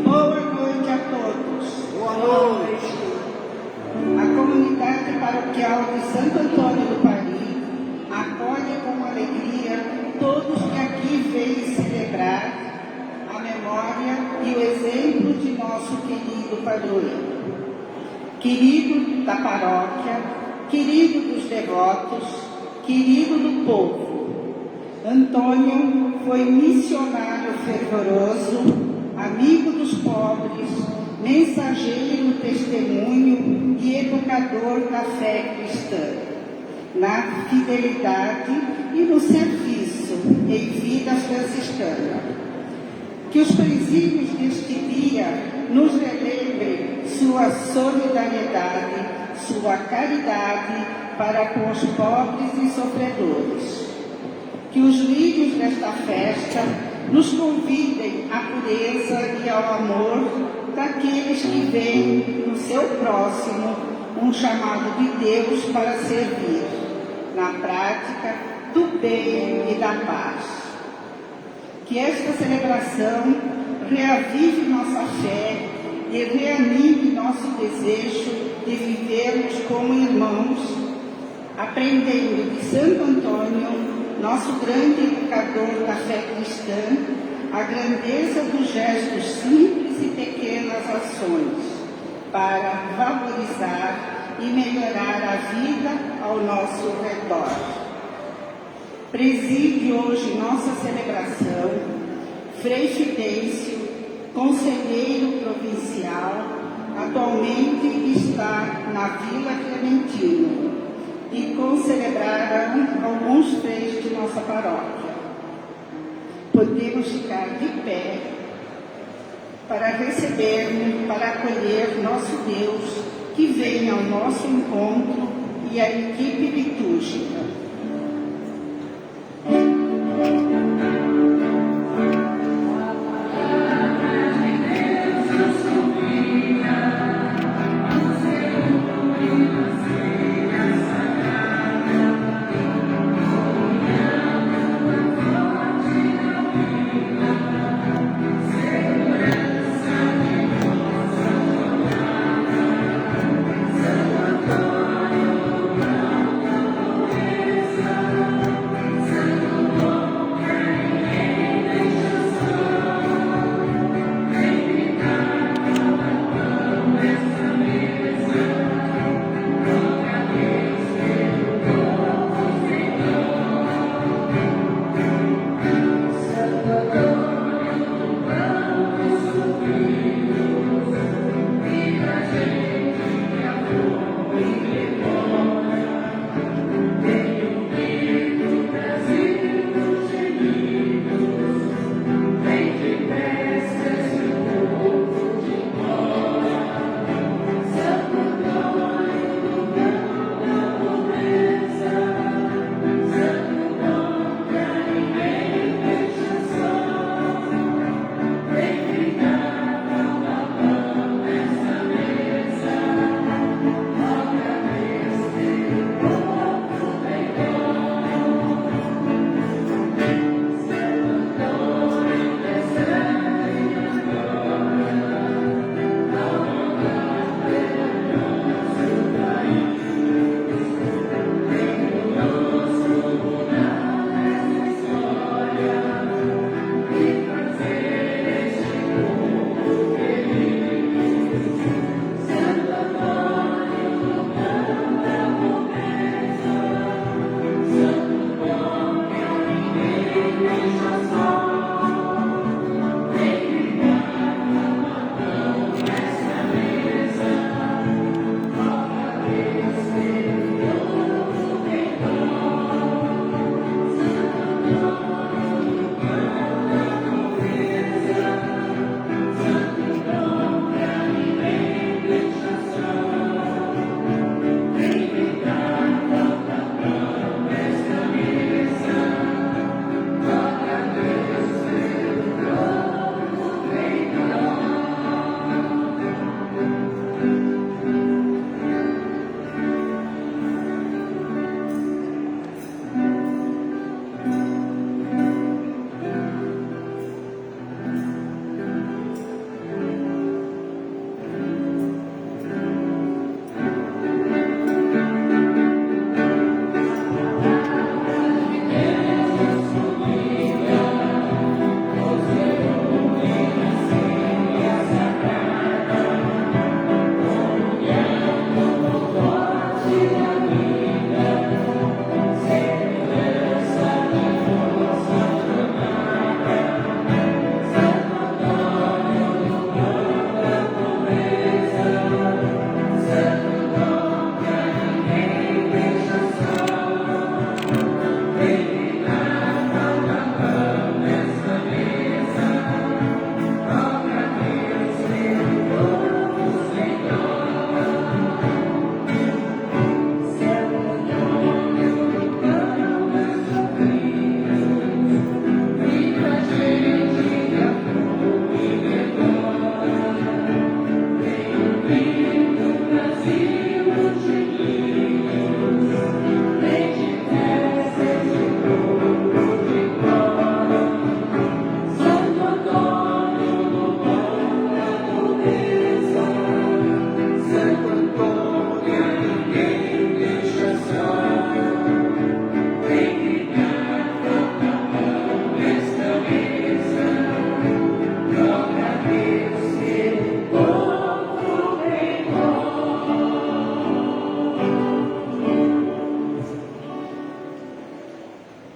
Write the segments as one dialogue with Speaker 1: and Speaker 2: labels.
Speaker 1: Boa noite a todos. Boa noite. A comunidade paroquial de Santo Antônio do Pari acolhe com alegria todos que aqui veem celebrar a memória e o exemplo de nosso querido padroeiro. Querido da paróquia, querido dos devotos, querido do povo. Antônio foi missionário fervoroso, amigo dos pobres, mensageiro, testemunho e educador da fé cristã, na fidelidade e no serviço em vida franciscana. Que os presídios deste dia nos relembrem sua solidariedade, sua caridade para com os pobres e sofredores. Que os lírios desta festa nos convidem à pureza e ao amor daqueles que veem no seu próximo um chamado de Deus para servir, na prática do bem e da paz. Que esta celebração reavive nossa fé e reanime nosso desejo de vivermos como irmãos, aprendendo de Santo Antônio, nosso grande educador da fé cristã, a grandeza dos gestos simples e pequenas ações para valorizar e melhorar a vida ao nosso redor. Preside hoje nossa celebração Frei Fidêncio, conselheiro provincial, atualmente está na Vila Clementina, e concelebraram alguns freis de nossa paróquia. Podemos ficar de pé para recebermos, para acolher nosso Deus, que vem ao nosso encontro, e a equipe litúrgica.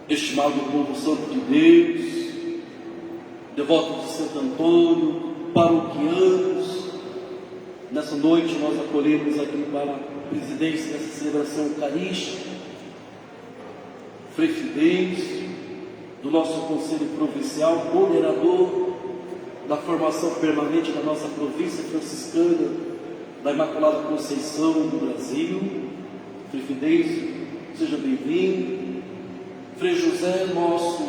Speaker 2: Estimado povo santo de Deus, devotos de Santo Antônio, paroquianos, nessa noite nós acolhemos aqui para a presidência dessa celebração eucarística, Frei Fidencio, do nosso Conselho Provincial, moderador da formação permanente da nossa província franciscana da Imaculada Conceição do Brasil. Frei Fidencio, seja bem-vindo. Frei José, nosso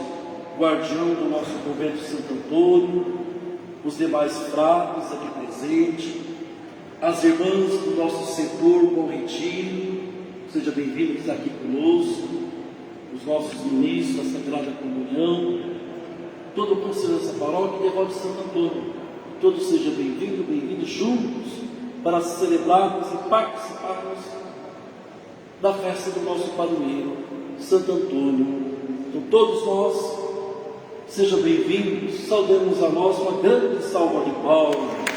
Speaker 2: guardião do nosso convento de Santo Antônio, os demais frades aqui presentes, as irmãs do nosso setor Bom Retiro, sejam bem-vindos aqui conosco, os nossos ministros da Sagrada Comunhão, todo o conselho dessa paróquia e devoto de Santo Antônio, todos sejam bem-vindos juntos para celebrarmos e participarmos da festa do nosso padroeiro, Santo Antônio. Então todos nós, sejam bem-vindos, saudemos a nós uma grande salva de palmas.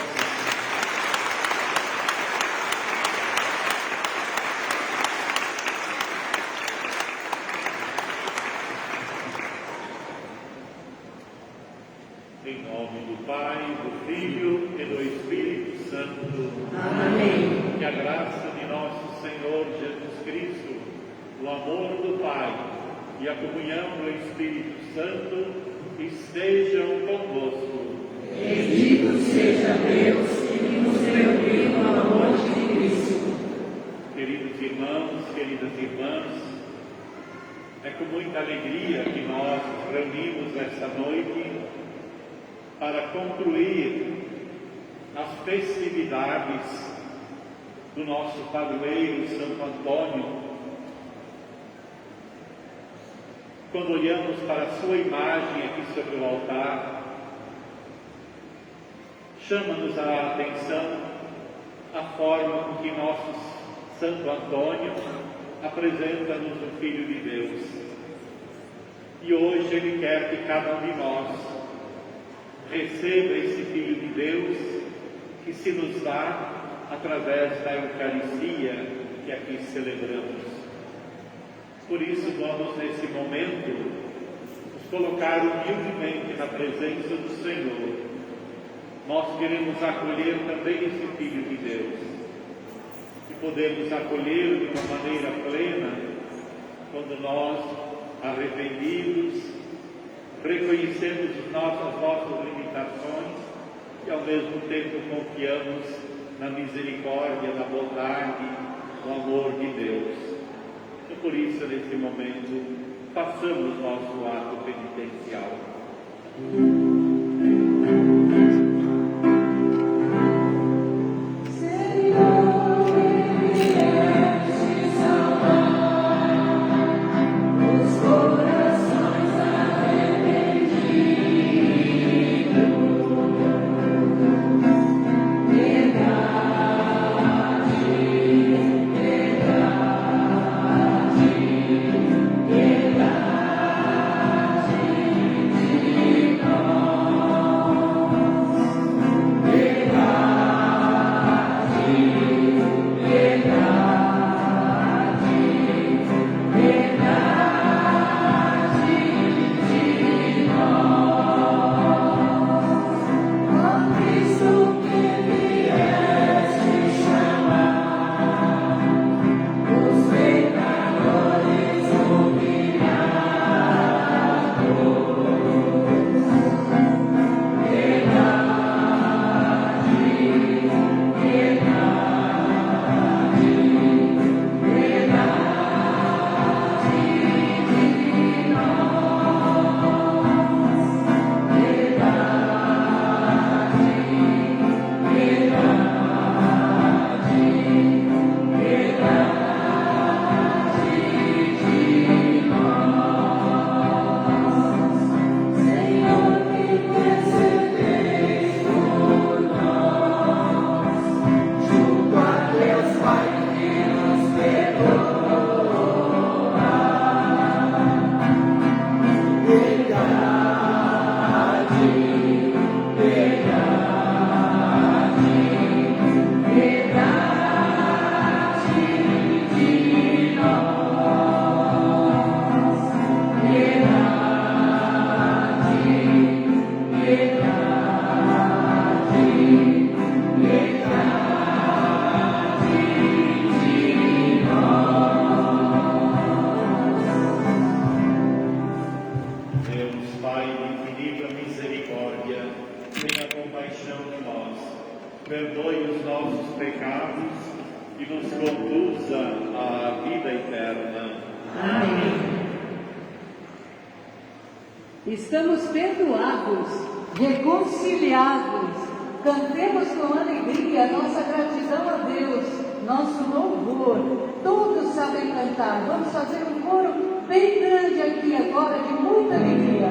Speaker 3: Em nome do Pai, do Filho e do Espírito Santo.
Speaker 4: Amém.
Speaker 3: Que a graça de nosso Senhor Jesus Cristo, o amor do Pai e a comunhão do Espírito Santo estejam convosco.
Speaker 4: Bendito seja Deus que nos reuniu no amor de Cristo.
Speaker 3: Queridos irmãos, queridas irmãs, é com muita alegria que nós nos reunimos esta noite para concluir as festividades do nosso padroeiro Santo Antônio. Quando olhamos para a sua imagem aqui sobre o altar, chama-nos a atenção a forma com que nosso Santo Antônio apresenta-nos o Filho de Deus. E hoje Ele quer que cada um de nós receba esse Filho de Deus que se nos dá através da Eucaristia que aqui celebramos. Por isso vamos nesse momento nos colocar humildemente na presença do Senhor. Nós queremos acolher também esse Filho de Deus e podemos acolher de uma maneira plena quando nós, arrependidos, reconhecemos as nossas limitações e ao mesmo tempo confiamos na misericórdia, na bondade, no amor de Deus. E por isso, nesse momento, façamos nosso ato penitencial.
Speaker 4: Piedade de nós.
Speaker 3: compaixão de nós, perdoe os nossos pecados e nos conduza à vida eterna.
Speaker 4: Amém.
Speaker 5: Estamos perdoados, reconciliados. Cantemos com alegria nossa gratidão a Deus, nosso louvor. Todos sabem cantar. Vamos fazer um coro bem grande aqui agora, de muita alegria.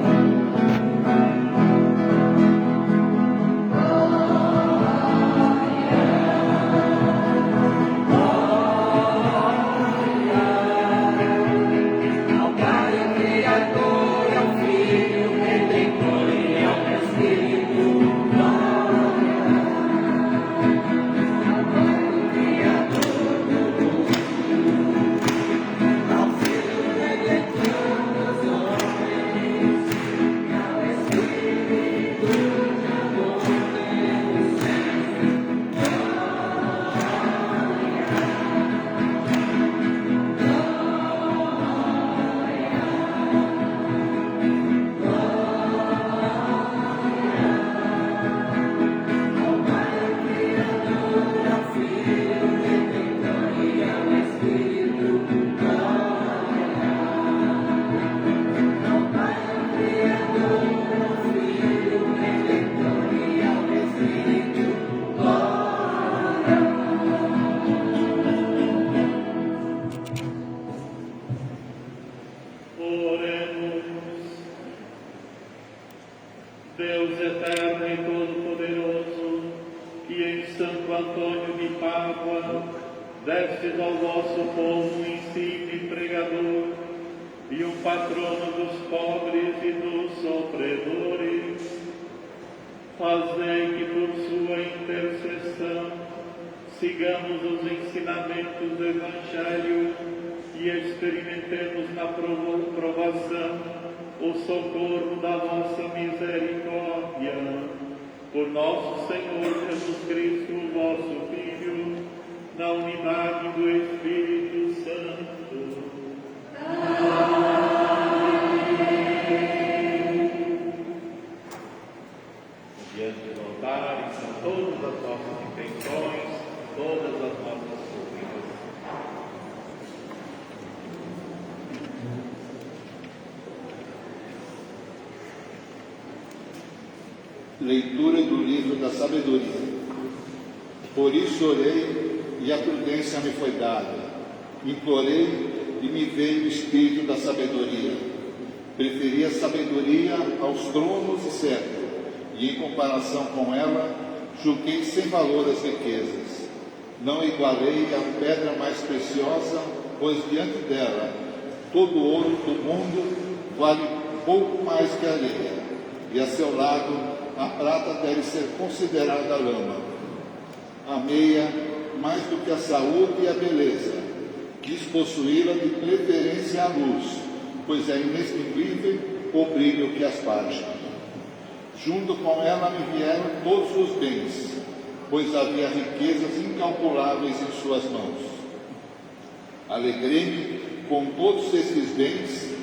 Speaker 3: Deus eterno e todo-poderoso, que em Santo Antônio de Pádua destes ao vosso povo um insigne pregador e um patrono dos pobres e dos sofredores, fazei que por sua intercessão sigamos os ensinamentos do Evangelho e experimentemos na provação o socorro da vossa misericórdia. Por nosso Senhor Jesus Cristo, vosso Filho, na unidade do Espírito Santo. Diante do altar estão todas as nossas intenções, todas as nossas súplicas.
Speaker 6: Leitura do livro da sabedoria. Por isso orei e a prudência me foi dada. Implorei e me veio o espírito da sabedoria. Preferi a sabedoria aos tronos e cetro, e em comparação com ela, julguei sem valor as riquezas. Não igualei a pedra mais preciosa, pois diante dela, todo o ouro do mundo vale pouco mais que a areia, e a seu lado, a prata deve ser considerada lama. Amei-a mais do que a saúde e a beleza. Quis possuí-la de preferência à luz, pois é inextinguível o brilho que as parte. Junto com ela me vieram todos os bens, pois havia riquezas incalculáveis em suas mãos. Alegrei-me com todos esses bens,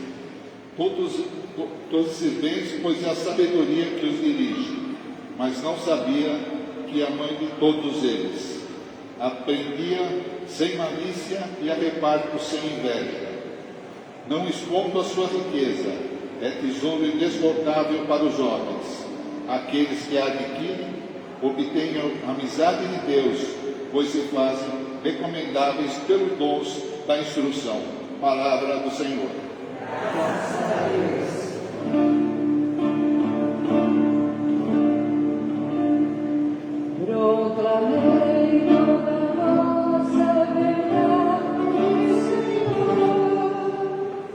Speaker 6: pois é a sabedoria que os dirige, mas não sabia que é a mãe de todos eles. Aprendia sem malícia e a reparto sem inveja. Não escondo a sua riqueza, é tesouro inesgotável para os homens. Aqueles que a adquirem obtêm a amizade de Deus, pois se fazem recomendáveis pelos dons da instrução. Palavra do Senhor.
Speaker 4: Graças a Deus.
Speaker 5: Proclamei toda a vossa verdade, Senhor.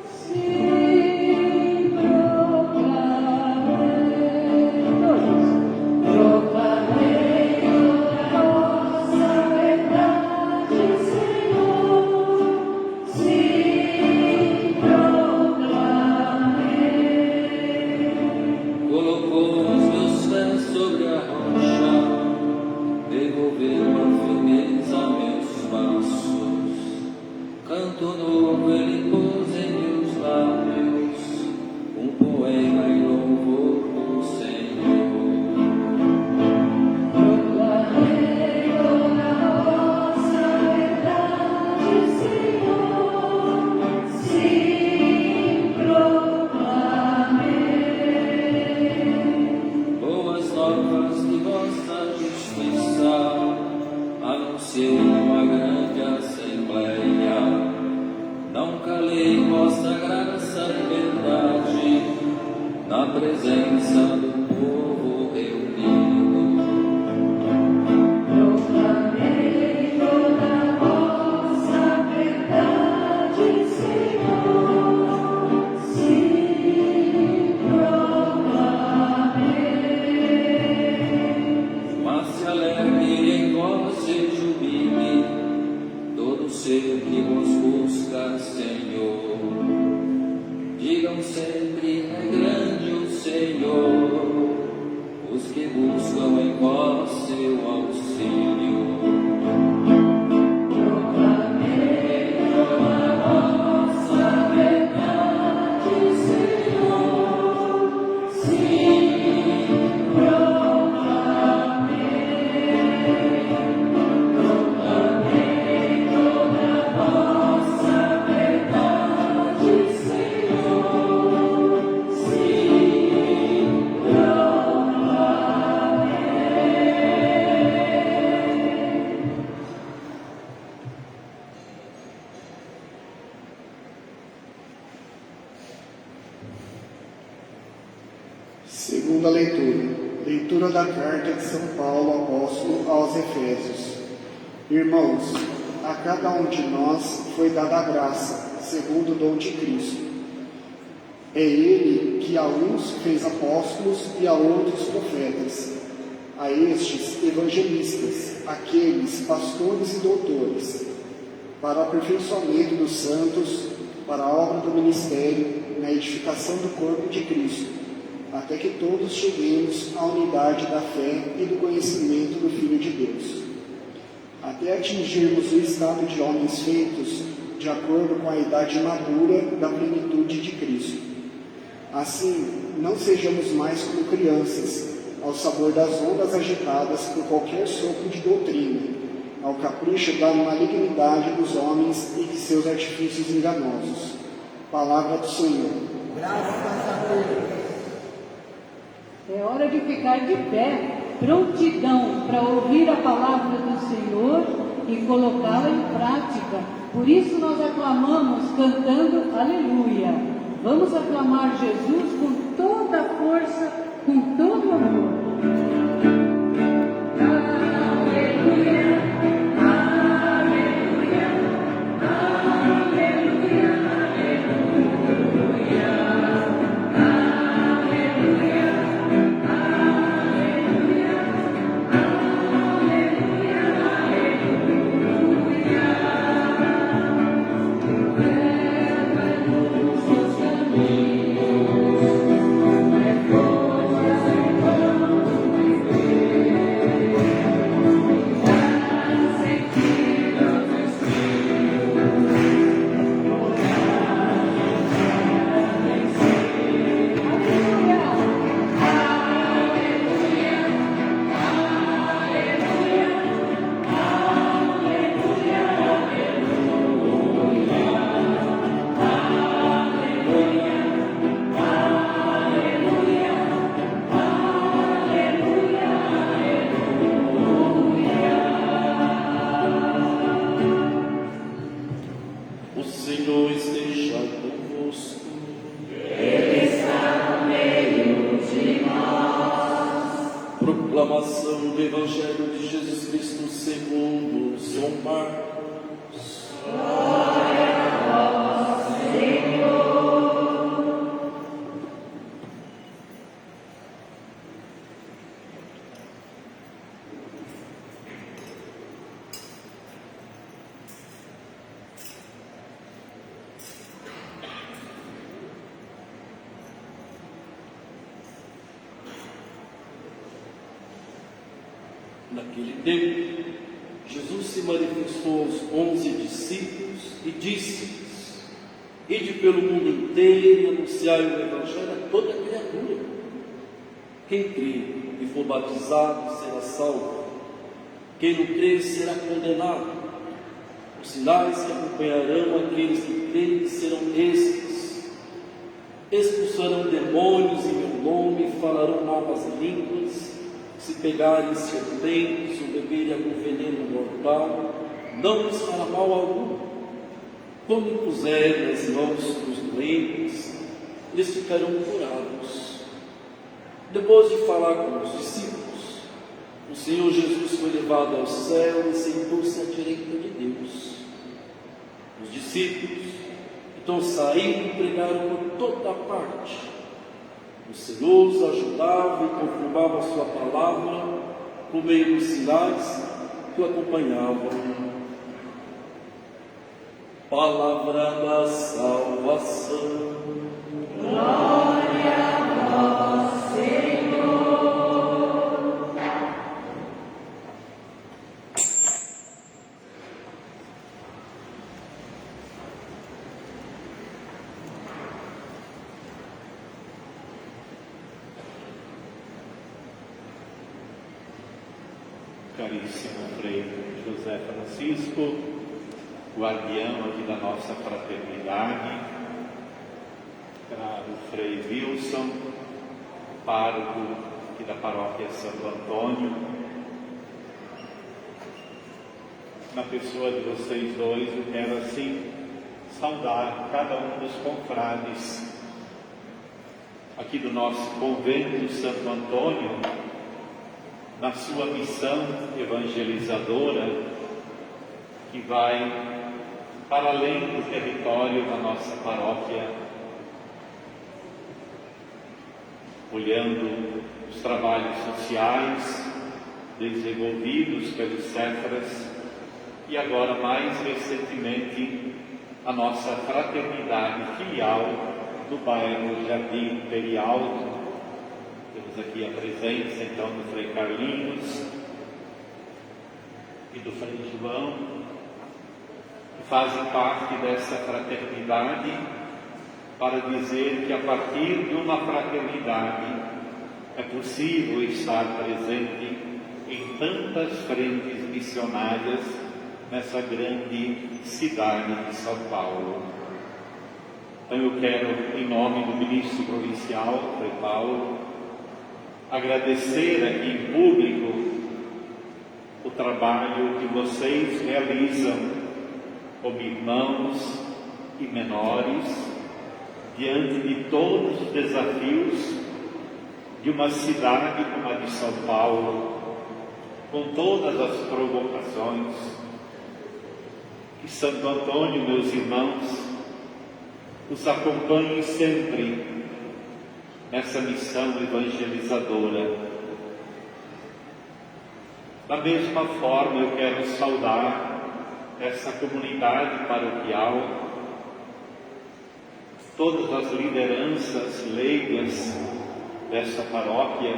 Speaker 5: Sim, proclamei toda a vossa verdade, Senhor. Sim, proclamei.
Speaker 7: se alegre, em vós se jubile, todo ser que vos busca, Senhor. Digam sempre, é grande o Senhor, os que buscam em vós seu auxílio.
Speaker 8: Segunda leitura. Leitura da carta de São Paulo, apóstolo aos Efésios. Irmãos, a cada um de nós foi dada a graça, segundo o dom de Cristo. É Ele que a uns fez apóstolos e a outros profetas, a estes evangelistas, aqueles pastores e doutores, para o aperfeiçoamento dos santos, para a obra do ministério, na edificação do corpo de Cristo, até que todos cheguemos à unidade da fé e do conhecimento do Filho de Deus, até atingirmos o estado de homens feitos de acordo com a idade madura da plenitude de Cristo. Assim, não sejamos mais como crianças, ao sabor das ondas agitadas por qualquer sopro de doutrina, ao capricho da malignidade dos homens e de seus artifícios enganosos. Palavra do Senhor.
Speaker 4: Graças a Deus.
Speaker 5: É hora de ficar de pé, prontidão para ouvir a palavra do Senhor e colocá-la em prática. Por isso nós aclamamos cantando Aleluia. Vamos aclamar Jesus com toda a força, com todo o amor.
Speaker 2: Proclamação do Evangelho de Jesus Cristo segundo São Marcos.
Speaker 4: Glória a vós, Senhor.
Speaker 2: Naquele tempo, Jesus se manifestou aos 11 discípulos e disse-lhes: Ide pelo mundo inteiro e anunciai o Evangelho a toda criatura. Quem crer e for batizado será salvo. Quem não crer será condenado. Os sinais que acompanharão aqueles que creem serão estes: expulsarão demônios em meu nome e falarão novas línguas. Se pegarem serpentes ou beberem algum veneno mortal, não lhes fará mal algum. Quando impuserem as mãos dos doentes, eles ficarão curados. Depois de falar com os discípulos, o Senhor Jesus foi levado ao céu e sentou-se à direita de Deus. Os discípulos então saíram e pregaram por toda parte. O Senhor os ajudava e confirmava a sua palavra por meio dos sinais que o acompanhavam. Palavra da salvação.
Speaker 4: Glória a vós, Senhor.
Speaker 3: Caríssimo Frei José Francisco, guardião aqui da nossa fraternidade, caro Frei Wilson, pároco aqui da paróquia Santo Antônio, na pessoa de vocês dois, eu quero assim saudar cada um dos confrades aqui do nosso convento Santo Antônio, na sua missão evangelizadora, que vai para além do território da nossa paróquia, olhando os trabalhos sociais desenvolvidos pelos Céfaras e agora, mais recentemente, a nossa fraternidade filial do bairro Jardim Imperial. Temos aqui a presença então do Frei Carlinhos e do Frei João, que fazem parte dessa fraternidade, para dizer que a partir de uma fraternidade é possível estar presente em tantas frentes missionárias nessa grande cidade de São Paulo. Então eu quero, em nome do ministro provincial, Frei Paulo, agradecer aqui em público o trabalho que vocês realizam como irmãos e menores diante de todos os desafios de uma cidade como a de São Paulo, com todas as provocações. Que Santo Antônio, meus irmãos, os acompanhe sempre nessa missão evangelizadora. Da mesma forma, eu quero saudar essa comunidade paroquial, todas as lideranças leigas dessa paróquia,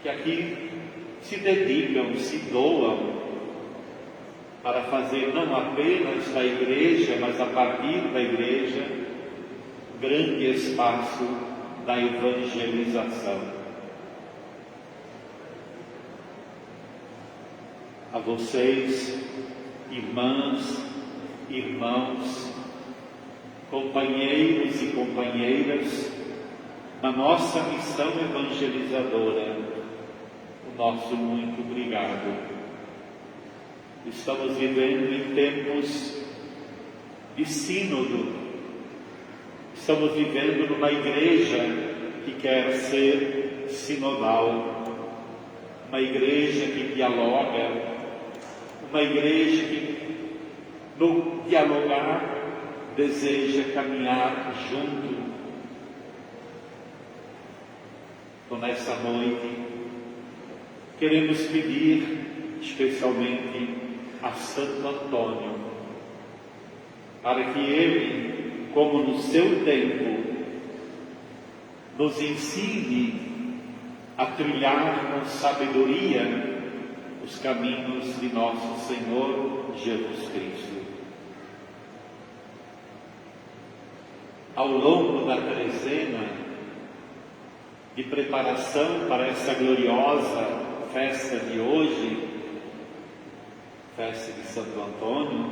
Speaker 3: que aqui se dedicam, se doam para fazer não apenas da igreja, mas a partir da igreja, grande espaço da evangelização. A vocês, irmãs, irmãos, companheiros e companheiras, na nossa missão evangelizadora, o nosso muito obrigado. Estamos vivendo em tempos de sínodo, estamos vivendo numa igreja que quer ser sinodal, uma igreja que dialoga, uma igreja que, no dialogar, deseja caminhar junto. Então, nessa noite, queremos pedir especialmente a Santo Antônio, para que ele, como no seu tempo, nos ensine a trilhar com sabedoria os caminhos de nosso Senhor Jesus Cristo. Ao longo da trezena de preparação para essa gloriosa festa de hoje, festa de Santo Antônio,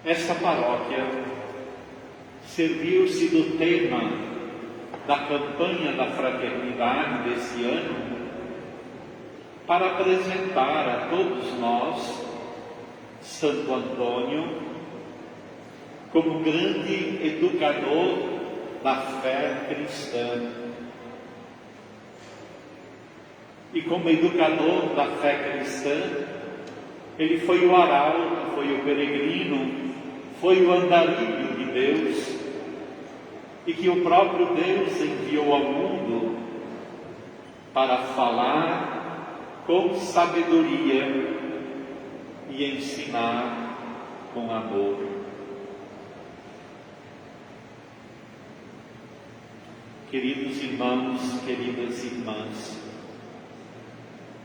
Speaker 3: esta paróquia serviu-se do tema da campanha da fraternidade desse ano para apresentar a todos nós Santo Antônio como grande educador da fé cristã. E como educador da fé cristã, ele foi o arauto, foi o peregrino, foi o andarilho de Deus, e que o próprio Deus enviou ao mundo para falar com sabedoria e ensinar com amor. Queridos irmãos, queridas irmãs,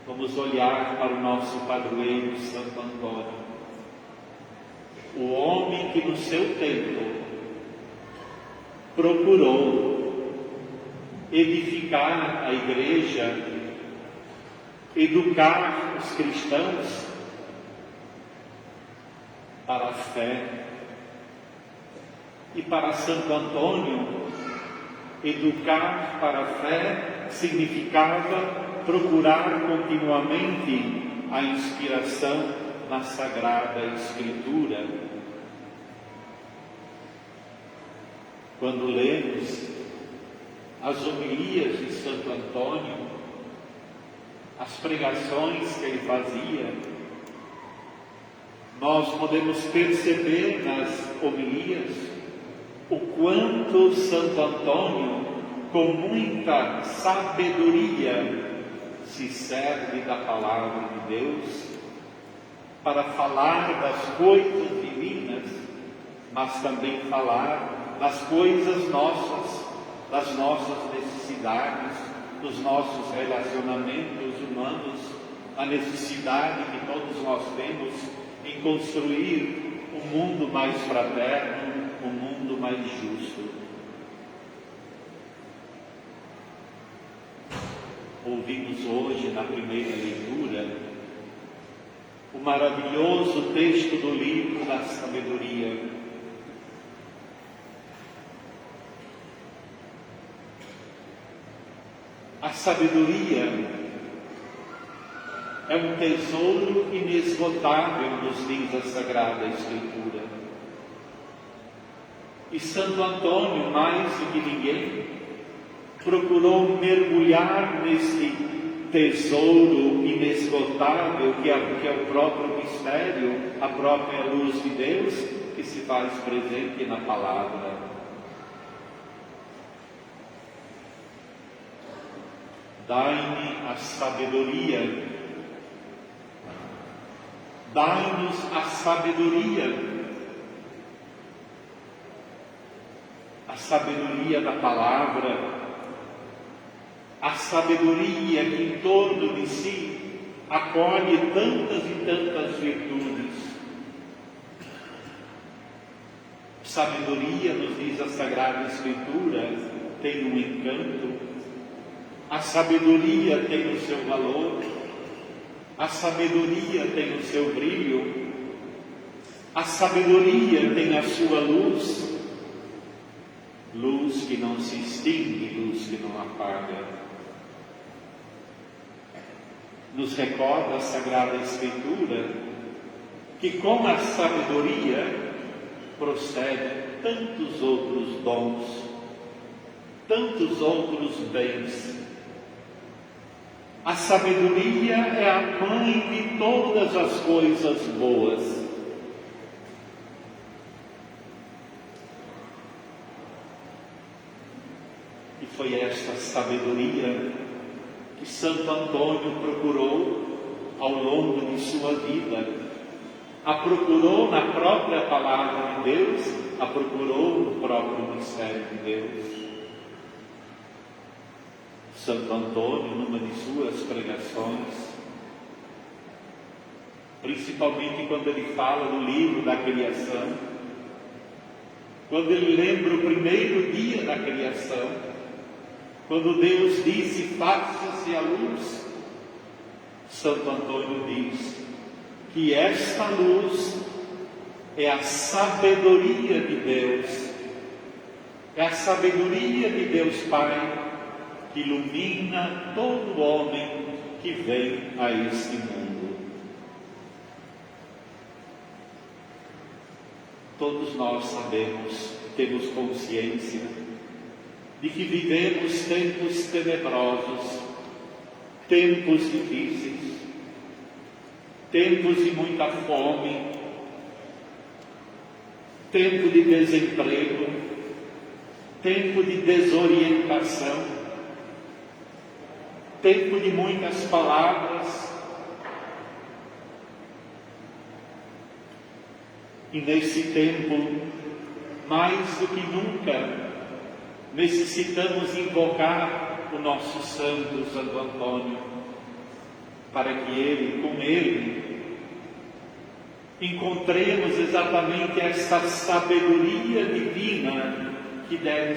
Speaker 3: vamos olhar para o nosso padroeiro Santo Antônio, o homem que no seu tempo procurou edificar a igreja, educar os cristãos para a fé. E para Santo Antônio, educar para a fé significava procurar continuamente a inspiração na Sagrada Escritura. Quando lemos as homilias de Santo Antônio, as pregações que ele fazia, nós podemos perceber nas homilias o quanto Santo Antônio, com muita sabedoria, se serve da palavra de Deus para falar das coisas divinas, mas também falar das coisas nossas, das nossas necessidades, dos nossos relacionamentos humanos, a necessidade que todos nós temos em construir um mundo mais fraterno, um mundo mais justo. Ouvimos hoje, na primeira leitura, o maravilhoso texto do livro da sabedoria. A sabedoria é um tesouro inesgotável, nos diz a Sagrada Escritura. E Santo Antônio, mais do que ninguém, procurou mergulhar nesse tesouro inesgotável que é o próprio mistério, a própria luz de Deus, que se faz presente na palavra. Dai-me a sabedoria, dai-nos a sabedoria da palavra, a sabedoria que em torno de si acolhe tantas e tantas virtudes. Sabedoria, nos diz a Sagrada Escritura, tem um encanto, a sabedoria tem o seu valor, a sabedoria tem o seu brilho, a sabedoria tem a sua luz, luz que não se extingue, luz que não apaga. Nos recorda a Sagrada Escritura que com a sabedoria procedem tantos outros dons, tantos outros bens. A sabedoria é a mãe de todas as coisas boas. E foi esta sabedoria que Santo Antônio procurou ao longo de sua vida. A procurou na própria palavra de Deus, a procurou no próprio mistério de Deus. Santo Antônio, numa de suas pregações, principalmente quando ele fala no livro da criação, quando ele lembra o primeiro dia da criação, quando Deus disse, faça-se a luz, Santo Antônio diz que esta luz é a sabedoria de Deus, é a sabedoria de Deus Pai, que ilumina todo homem que vem a este mundo. Todos nós sabemos, temos consciência de que vivemos tempos tenebrosos, tempos difíceis, tempos de muita fome, tempo de desemprego, tempo de desorientação. tempo de muitas palavras, e nesse tempo, mais do que nunca, necessitamos invocar o nosso santo Santo Antônio, para que ele, com ele, encontremos exatamente essa sabedoria divina que deve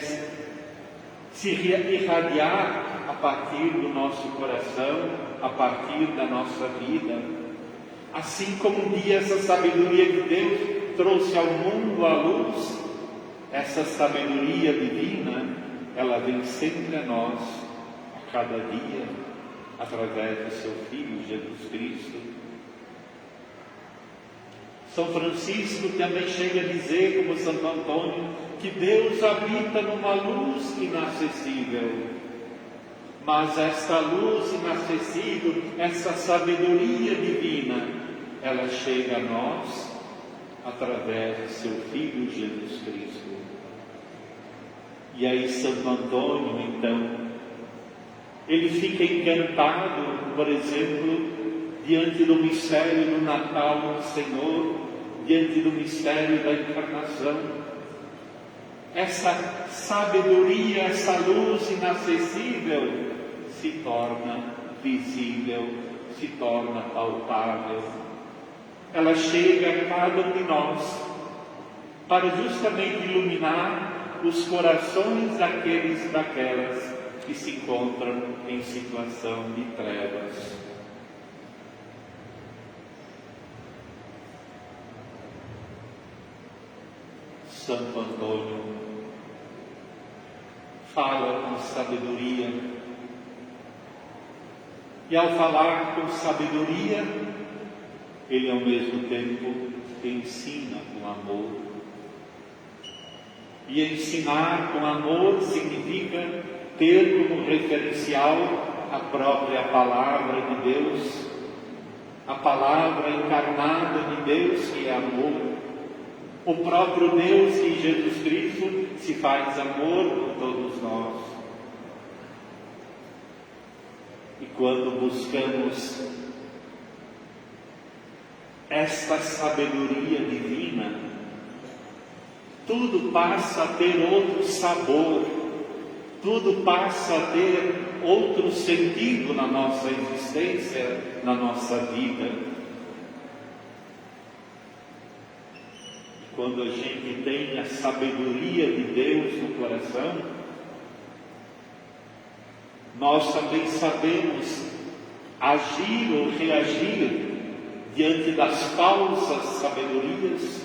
Speaker 3: se irradiar a partir do nosso coração, a partir da nossa vida. Assim como um dia essa sabedoria de Deus trouxe ao mundo a luz, essa sabedoria divina, ela vem sempre a nós, a cada dia, através de seu Filho Jesus Cristo. São Francisco também chega a dizer, como Santo Antônio, que Deus habita numa luz inacessível. Mas esta luz inacessível, essa sabedoria divina, ela chega a nós através de seu Filho Jesus Cristo. E aí Santo Antônio, então, ele fica encantado, por exemplo, diante do mistério do Natal do Senhor, diante do mistério da Encarnação. Essa sabedoria, essa luz inacessível se torna visível, se torna palpável. Ela chega a cada um de nós para justamente iluminar os corações daqueles e daquelas que se encontram em situação de trevas. Santo Antônio fala com sabedoria, e ao falar com sabedoria, ele ao mesmo tempo ensina com amor. E ensinar com amor significa ter como referencial a própria palavra de Deus, a palavra encarnada de Deus, que é amor. O próprio Deus, que em Jesus Cristo se faz amor por todos nós. E quando buscamos esta sabedoria divina, tudo passa a ter outro sabor, tudo passa a ter outro sentido na nossa existência, na nossa vida. Quando a gente tem a sabedoria de Deus no coração, nós também sabemos agir ou reagir diante das falsas sabedorias.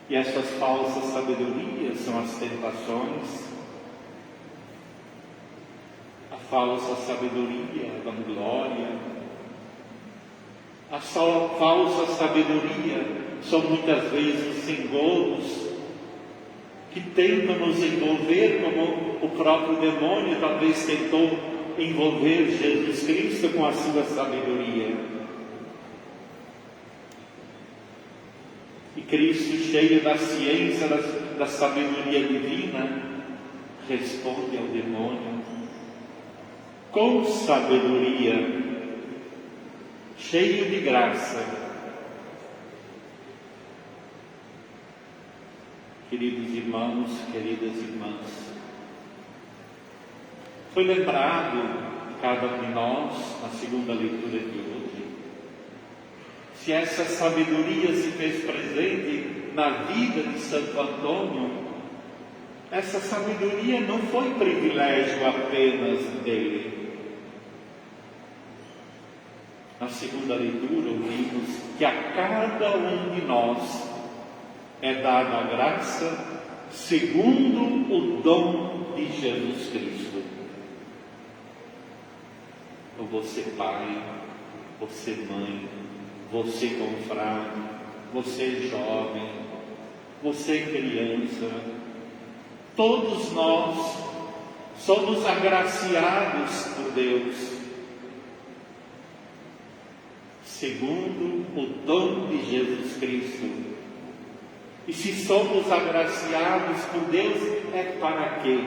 Speaker 3: E essas falsas sabedorias são as tentações, a falsa sabedoria, a vanglória. A falsa sabedoria são muitas vezes os engodos que tentam nos envolver, como o próprio demônio talvez tentou envolver Jesus Cristo com a sua sabedoria. E Cristo, cheio da ciência, da sabedoria divina, responde ao demônio com sabedoria, cheio de graça. Queridos irmãos, queridas irmãs, foi lembrado cada um de nós, na segunda leitura de hoje, se essa sabedoria se fez presente na vida de Santo Antônio, essa sabedoria não foi privilégio apenas dele. Na segunda leitura ouvimos que a cada um de nós é dada a graça segundo o dom de Jesus Cristo. Então você pai, você mãe, você confrade, você jovem, você criança, todos nós somos agraciados por Deus segundo o dom de Jesus Cristo. E se somos agraciados por Deus, é para quê?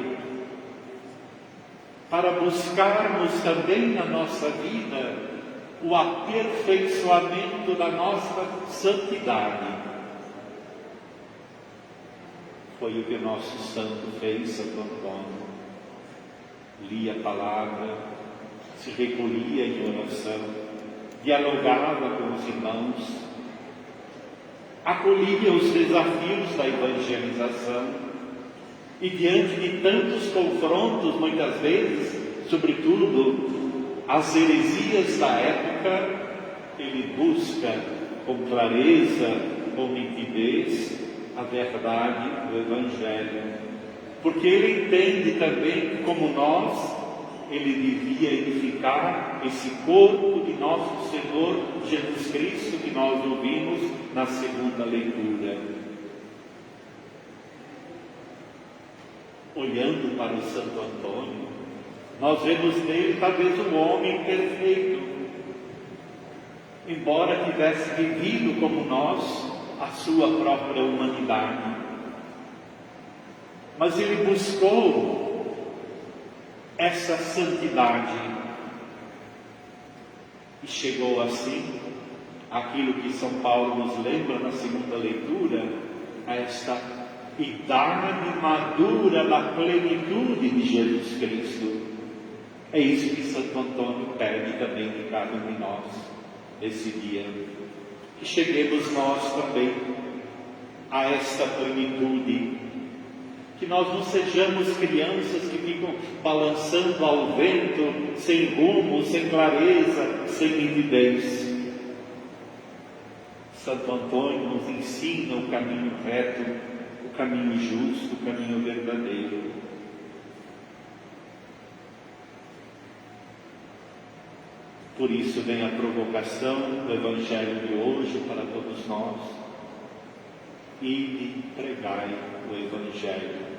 Speaker 3: para buscarmos também na nossa vida o aperfeiçoamento da nossa santidade. Foi o que o nosso santo fez, Santo Antônio. Lia a palavra, se recolhia em oração, dialogava com os irmãos, acolhia os desafios da evangelização e, diante de tantos confrontos, muitas vezes, sobretudo as heresias da época, ele busca com clareza, com nitidez, a verdade do Evangelho, porque ele entende também que, como nós, ele devia edificar esse corpo de nosso Senhor Jesus Cristo que nós ouvimos na segunda leitura. Olhando para o Santo Antônio, nós vemos nele talvez um homem perfeito, embora tivesse vivido como nós a sua própria humanidade. Mas ele buscou essa santidade e chegou assim àquilo que São Paulo nos lembra na segunda leitura, a esta idade madura da plenitude de Jesus Cristo. É isso que Santo Antônio pede também de cada um de nós nesse dia, que cheguemos nós também a esta plenitude, que nós não sejamos crianças que ficam balançando ao vento, sem rumo, sem clareza, sem nitidez. Santo Antônio nos ensina o caminho reto, o caminho justo, o caminho verdadeiro. Por isso vem a provocação do Evangelho de hoje para todos nós. Ide pregai o Evangelho.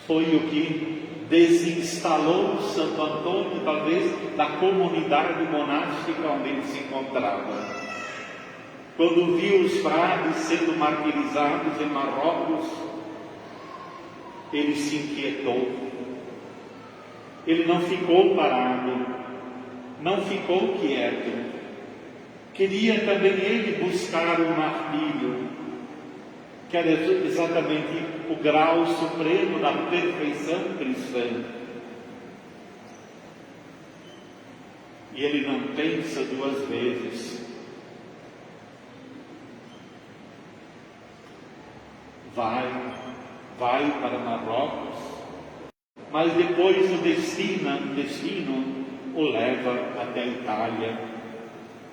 Speaker 3: Foi o que desinstalou Santo Antônio, talvez, da comunidade monástica onde ele se encontrava. Quando viu os frades sendo martirizados em Marrocos, ele se inquietou. Ele não ficou parado, não ficou quieto. Queria também ele buscar o martírio, que era exatamente o grau supremo da perfeição cristã. E ele não pensa duas vezes. Vai para Marrocos, mas depois o destino o leva até a Itália.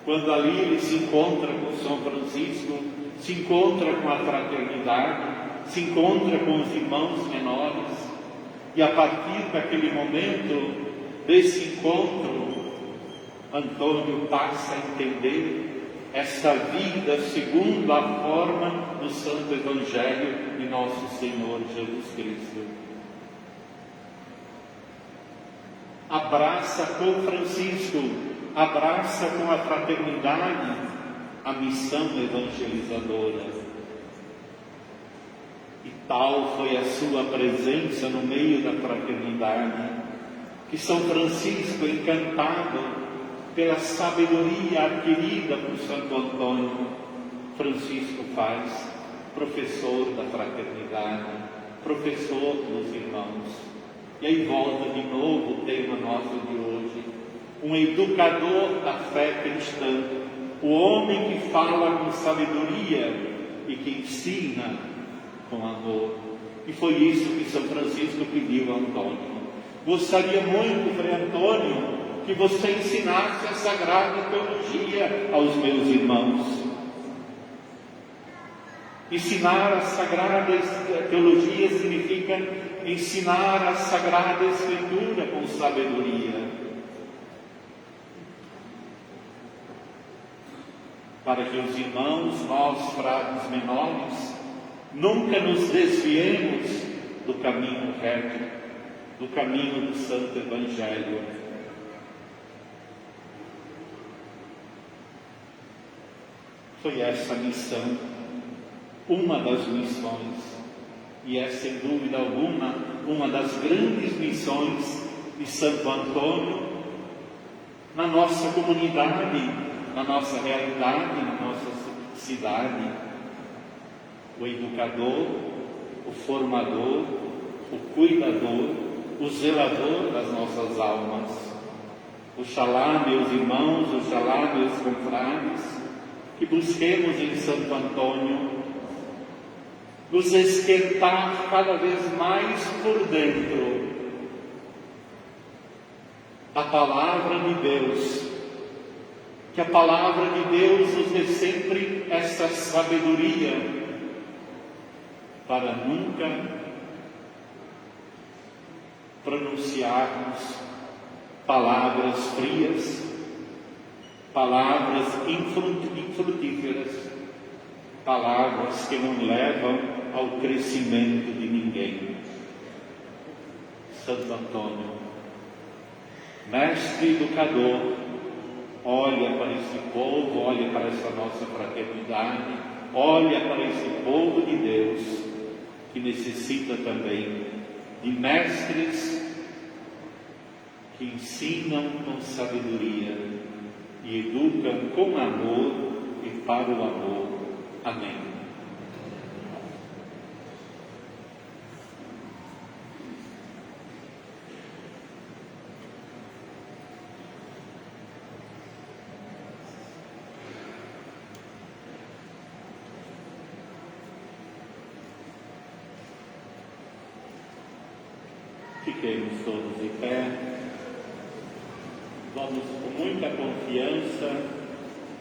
Speaker 3: Quando ali ele se encontra com São Francisco, se encontra com a fraternidade, se encontra com os irmãos menores, e a partir daquele momento, desse encontro, Antônio passa a entender esta vida segundo a forma do Santo Evangelho de nosso Senhor Jesus Cristo. Abraça com Francisco, abraça com a fraternidade a missão evangelizadora. E tal foi a sua presença no meio da fraternidade, que São Francisco, encantado pela sabedoria adquirida por Santo Antônio, Francisco faz professor da fraternidade, professor dos irmãos. E aí volta de novo o tema nosso de hoje, um educador da fé cristã, o homem que fala com sabedoria e que ensina com amor. E foi isso que São Francisco pediu a Antônio. Gostaria muito, Frei Antônio, que você ensinasse a Sagrada Teologia aos meus irmãos. Ensinar a Sagrada Teologia significa ensinar a Sagrada Escritura com sabedoria, para que os irmãos, nós frades menores, nunca nos desviemos do caminho reto, do caminho do Santo Evangelho. Foi essa a missão, uma das missões, e é sem dúvida alguma uma das grandes missões de Santo Antônio na nossa comunidade, na nossa realidade, na nossa cidade. O educador, o formador, o cuidador, o zelador das nossas almas. Oxalá, meus irmãos, oxalá, meus confrades, que busquemos em Santo Antônio nos esquentar cada vez mais por dentro a palavra de Deus, que a palavra de Deus nos dê sempre essa sabedoria para nunca pronunciarmos palavras frias, palavras infrutíferas, palavras que não levam ao crescimento de ninguém. Santo Antônio, mestre educador, olha para esse povo, olha para essa nossa fraternidade, olha para esse povo de Deus, que necessita também de mestres que ensinam com sabedoria e educam com amor e para o amor. Amém. Fiquemos todos de pé. Vamos com muita confiança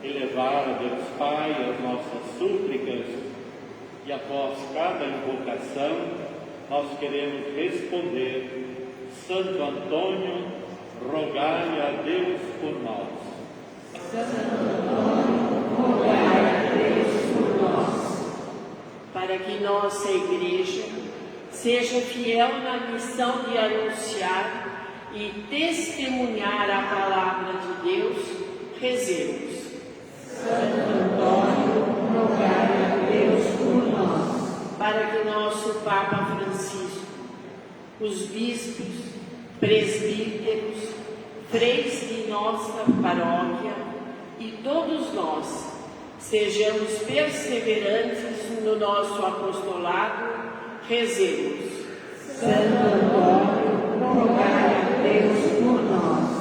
Speaker 3: elevar a Deus Pai as nossas súplicas, e após cada invocação nós queremos responder: Santo Antônio, rogai a Deus por nós.
Speaker 4: Santo Antônio, rogai a Deus por nós.
Speaker 9: Para que nossa Igreja seja fiel na missão de anunciar e testemunhar a palavra de Deus, rezemos.
Speaker 4: Santo Antônio, rogai a Deus por nós.
Speaker 9: Para que nosso Papa Francisco, os bispos, presbíteros, freis de nossa paróquia e todos nós sejamos perseverantes no nosso apostolado, rezemos.
Speaker 4: Santo Antônio, rogai a Deus por nós.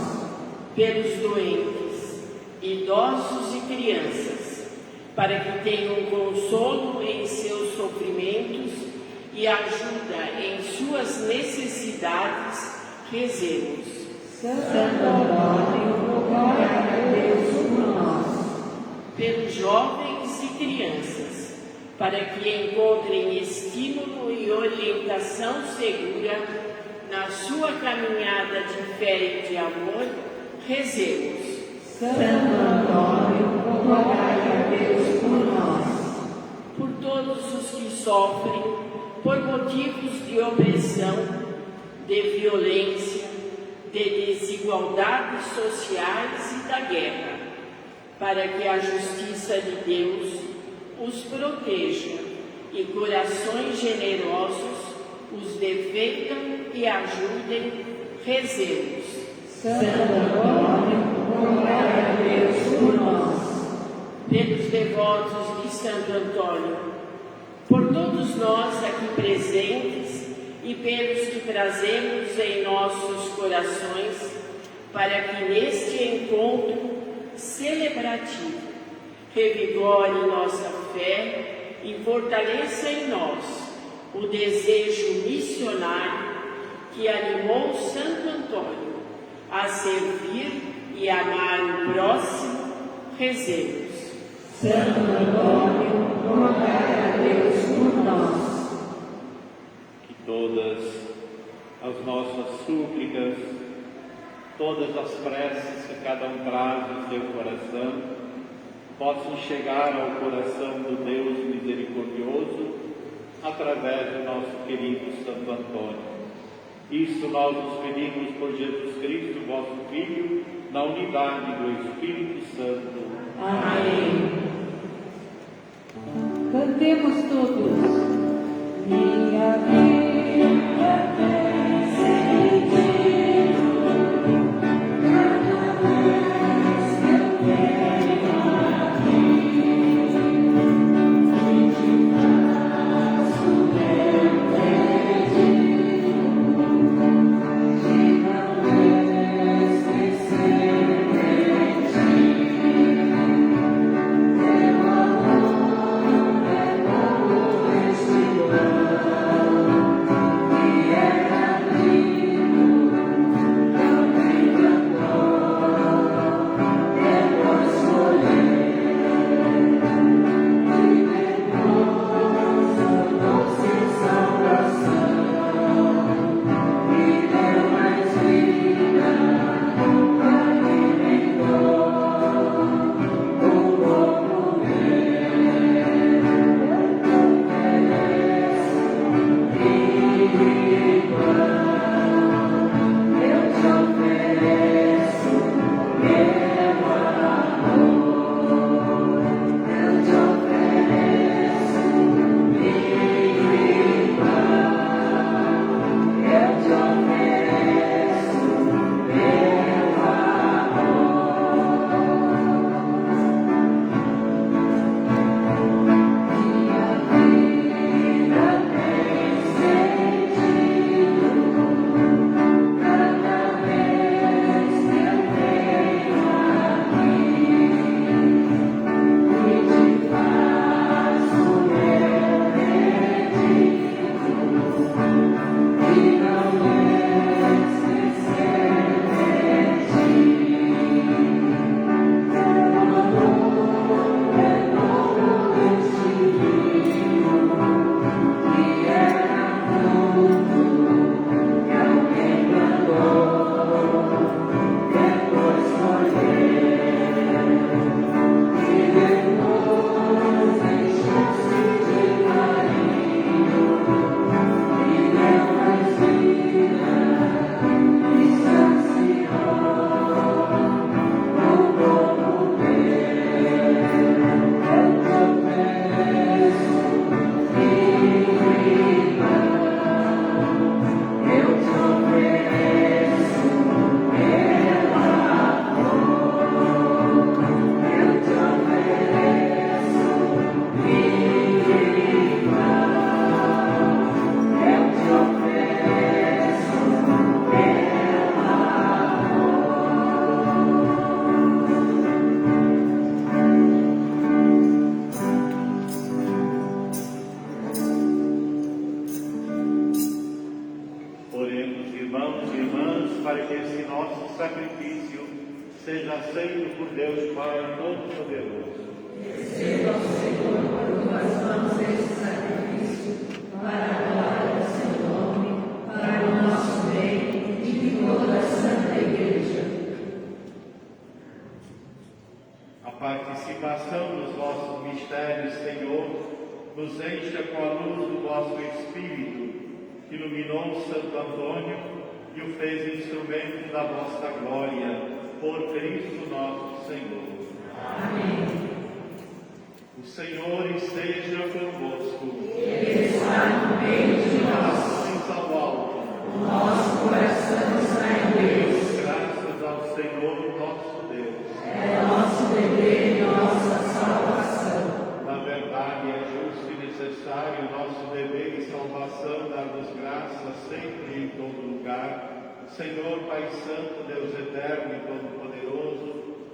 Speaker 9: Pelos doentes, idosos e crianças, para que tenham consolo em seus sofrimentos e ajuda em suas necessidades, rezemos.
Speaker 4: Santo Antônio, rogai a Deus por nós.
Speaker 9: Pelos jovens e crianças, para que encontrem estímulo e orientação segura na sua caminhada de fé e de amor, rezemos.
Speaker 4: Santo Antônio, rogai a Deus por nós.
Speaker 9: Por todos os que sofrem por motivos de opressão, de violência, de desigualdades sociais e da guerra, para que a justiça de Deus os proteja e corações generosos os defendam e ajudem, rezemos.
Speaker 4: Santo Antônio, rogai a Deus por nós.
Speaker 9: Pelos devotos de Santo Antônio, por todos nós aqui presentes e pelos que trazemos em nossos corações, para que neste encontro celebrativo revigore nossa fé e fortaleça em nós o desejo missionário que animou Santo Antônio a servir e amar o próximo, rezemos.
Speaker 4: Santo Antônio, rogai a Deus por nós.
Speaker 3: Que todas as nossas súplicas, todas as preces que cada um traz em seu coração, possam chegar ao coração do Deus misericordioso através do nosso querido Santo Antônio. Isso nós nos pedimos por Jesus Cristo, vosso Filho, na unidade do Espírito Santo.
Speaker 4: Amém.
Speaker 5: Cantemos todos. Minha vida
Speaker 3: nosso sacrifício seja aceito por Deus Pai Todo-Poderoso.
Speaker 4: Receba o Senhor por tuas mãos este sacrifício, para a glória do seu nome, para o nosso bem e de toda a Santa Igreja.
Speaker 3: A participação dos vossos mistérios, Senhor, nos encha com a luz do vosso Espírito, que iluminou Santo Antônio e o fez instrumento da vossa glória, por Cristo nosso Senhor.
Speaker 4: Amém.
Speaker 3: O Senhor esteja convosco.
Speaker 4: Ele está no meio de nós.
Speaker 3: Ao alto.
Speaker 4: O nosso coração está em Deus.
Speaker 3: Graças ao Senhor nosso Deus.
Speaker 4: É nosso dever e nossa salvação.
Speaker 3: Na verdade, é justo e necessário nosso dever e salvação dar-vos graças sempre e em todo lugar. Senhor Pai Santo, Deus eterno e todo-poderoso,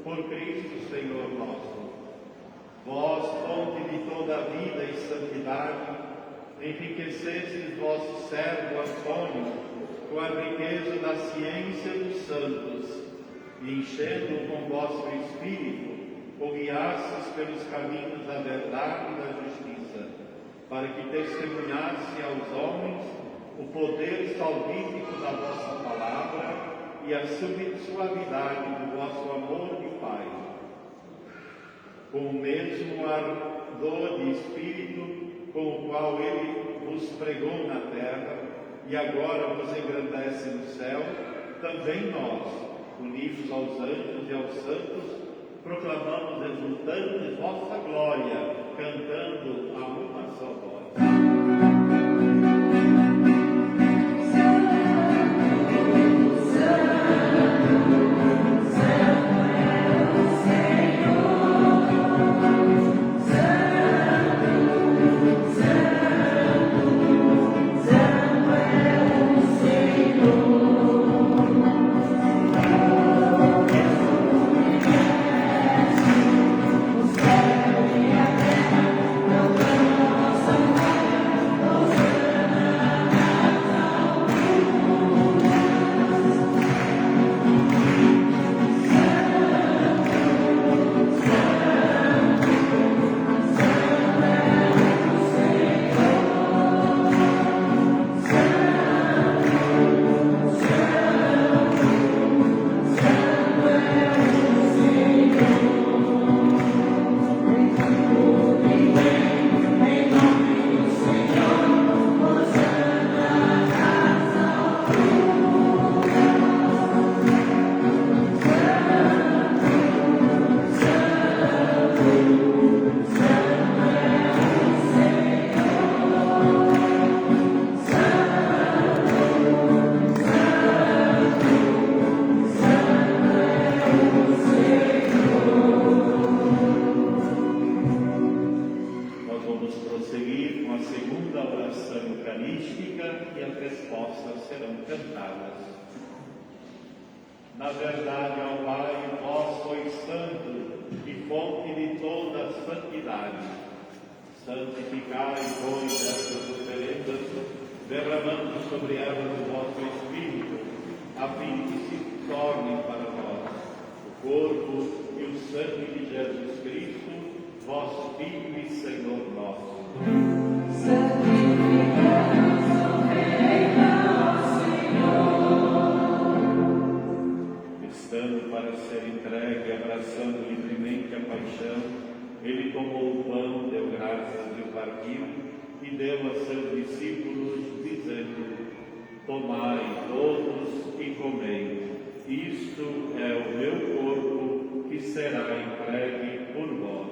Speaker 3: por Cristo, Senhor nosso. Vós, fonte de toda a vida e santidade, enriquecestes vosso servo Antônio com a riqueza da ciência dos santos, e enchendo-o com vosso Espírito, o guiastes pelos caminhos da verdade e da justiça, para que testemunhasse aos homens o poder salvífico da vossa palavra e a suavidade do vosso amor de Pai. Com o mesmo ardor de espírito com o qual ele vos pregou na terra e agora vos engrandece no céu, também nós, unidos aos anjos e aos santos, proclamamos exultantes vossa glória, cantando a uma só voz. Na verdade, ao Pai, vós sois santo e fonte de toda a santidade. Santificai, pois, estas oferendas, derramando sobre elas o vosso Espírito, a fim que se tornem para nós o corpo e o sangue de Jesus Cristo, vosso Filho e Senhor nosso. Estando para ser entregue, abraçando livremente a paixão, ele tomou o pão, deu graças e o partiu, e deu a seus discípulos, dizendo: tomai todos e comei, isto é o meu corpo, que será entregue por vós.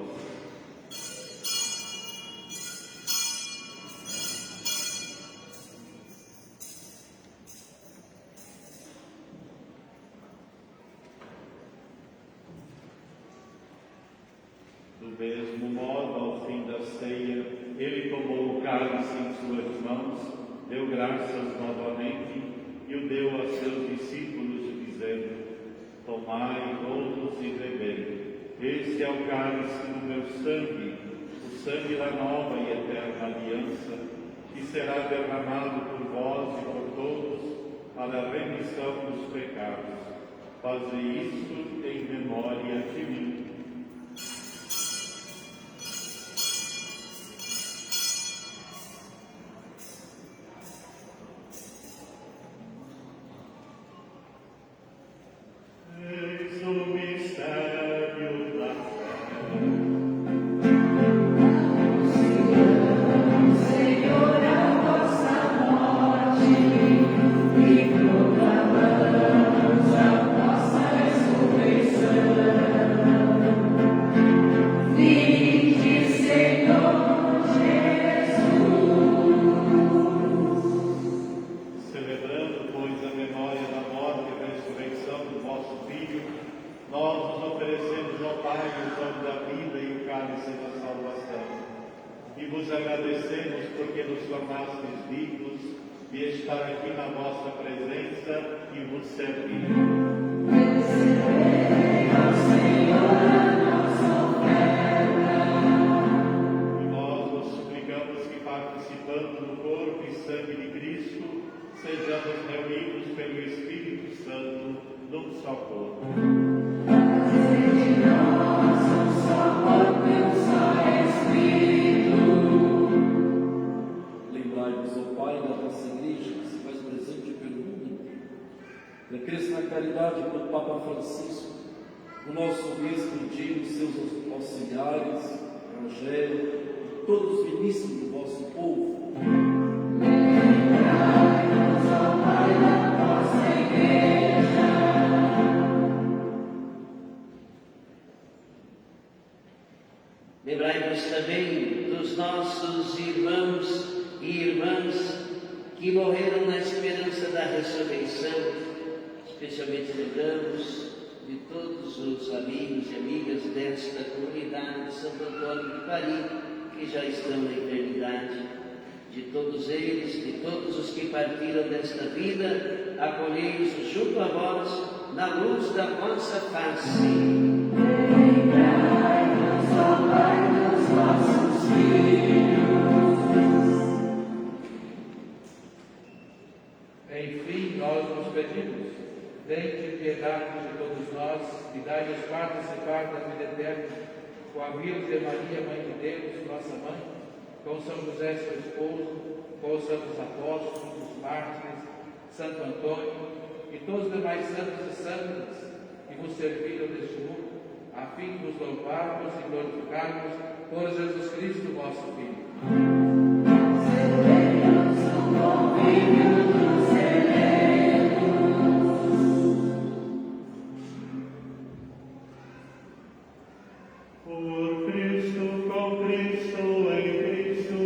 Speaker 3: Do mesmo modo, ao fim da ceia, ele tomou o cálice em suas mãos, deu graças novamente e o deu a seus discípulos, dizendo: tomai todos e bebei. Este é o cálice do meu sangue, o sangue da nova e eterna aliança, que será derramado por vós e por todos para a remissão dos pecados. Faze isso em memória de mim. Eis o mistério da fé.
Speaker 4: Senhor, a vossa morte e proclamamos a vossa ressurreição. Vinde, Senhor Jesus.
Speaker 3: Celebrando, pois, a memória da morte e ressurreição do vosso Filho, nós nos oferecemos ao Pai o pão da vida e o cálice da salvação. E vos agradecemos porque nos tornastes dignos de estar aqui na vossa presença e vos servir.
Speaker 4: Recebei, ó Senhor, a nossa oferta.
Speaker 3: E nós vos suplicamos que, participando do corpo e sangue de Cristo, sejamos reunidos pelo Espírito Santo num só corpo.
Speaker 4: Fazer de nós um só corpo e um só Espírito.
Speaker 2: Lembrai-vos, ó Pai, da vossa Igreja, que se faz presente pelo mundo inteiro. Cresça na caridade pelo Papa Francisco, o nosso Bispo Diego, seus auxiliares, Rogério, e todos os ministros do vosso povo.
Speaker 4: Lembrai-nos, ó Pai, da vossa Igreja.
Speaker 10: Lembrai-nos também dos nossos irmãos e irmãs que morreram na esperança da ressurreição. Especialmente lembramos de todos os amigos e amigas desta comunidade de Santo Antônio de Paris, que já estão na eternidade. De todos eles, de todos os que partiram desta vida, acolhei-os junto a vós, na luz da vossa face.
Speaker 4: Lembrai-nos, ó Pai, dos vossos filhos.
Speaker 11: Enfim, nós nos pedimos, tende piedade de todos nós e dai-nos participar da vida eterna com a Virgem Maria, Mãe de Deus, nossa Mãe, com São José, seu esposo, com os santos apóstolos, os mártires, Santo Antônio e todos os demais santos e santas que vos serviram neste mundo, a fim de vos louvarmos e glorificarmos por Jesus Cristo, vosso Filho.
Speaker 4: Celebremos o convívio dos eleitos.
Speaker 3: Por Cristo, com Cristo, em Cristo,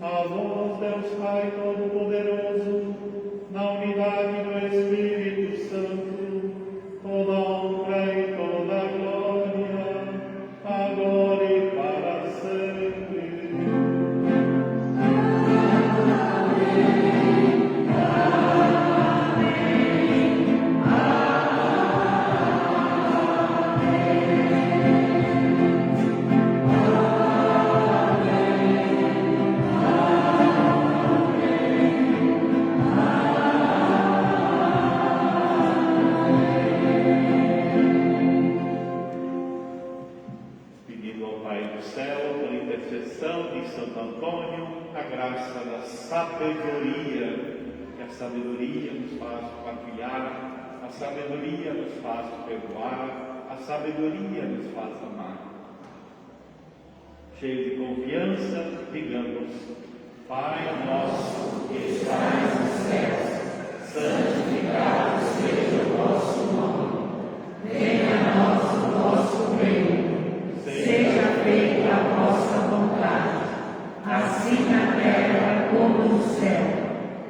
Speaker 3: a vós, Deus Pai Todo-Poderoso, na unidade do Espírito Santo, toda honra e toda glória, agora e para sempre. Pedindo ao Pai do céu, por intercessão de Santo Antônio, a graça da sabedoria, que a sabedoria nos faz partilhar, a sabedoria nos faz perdoar, a sabedoria nos faz amar. Cheio de confiança, digamos: Pai nosso que estais nos céus, santificado seja o vosso nome. Venha a nós o vosso reino. Seja feita a vossa vontade, assim na terra como no céu.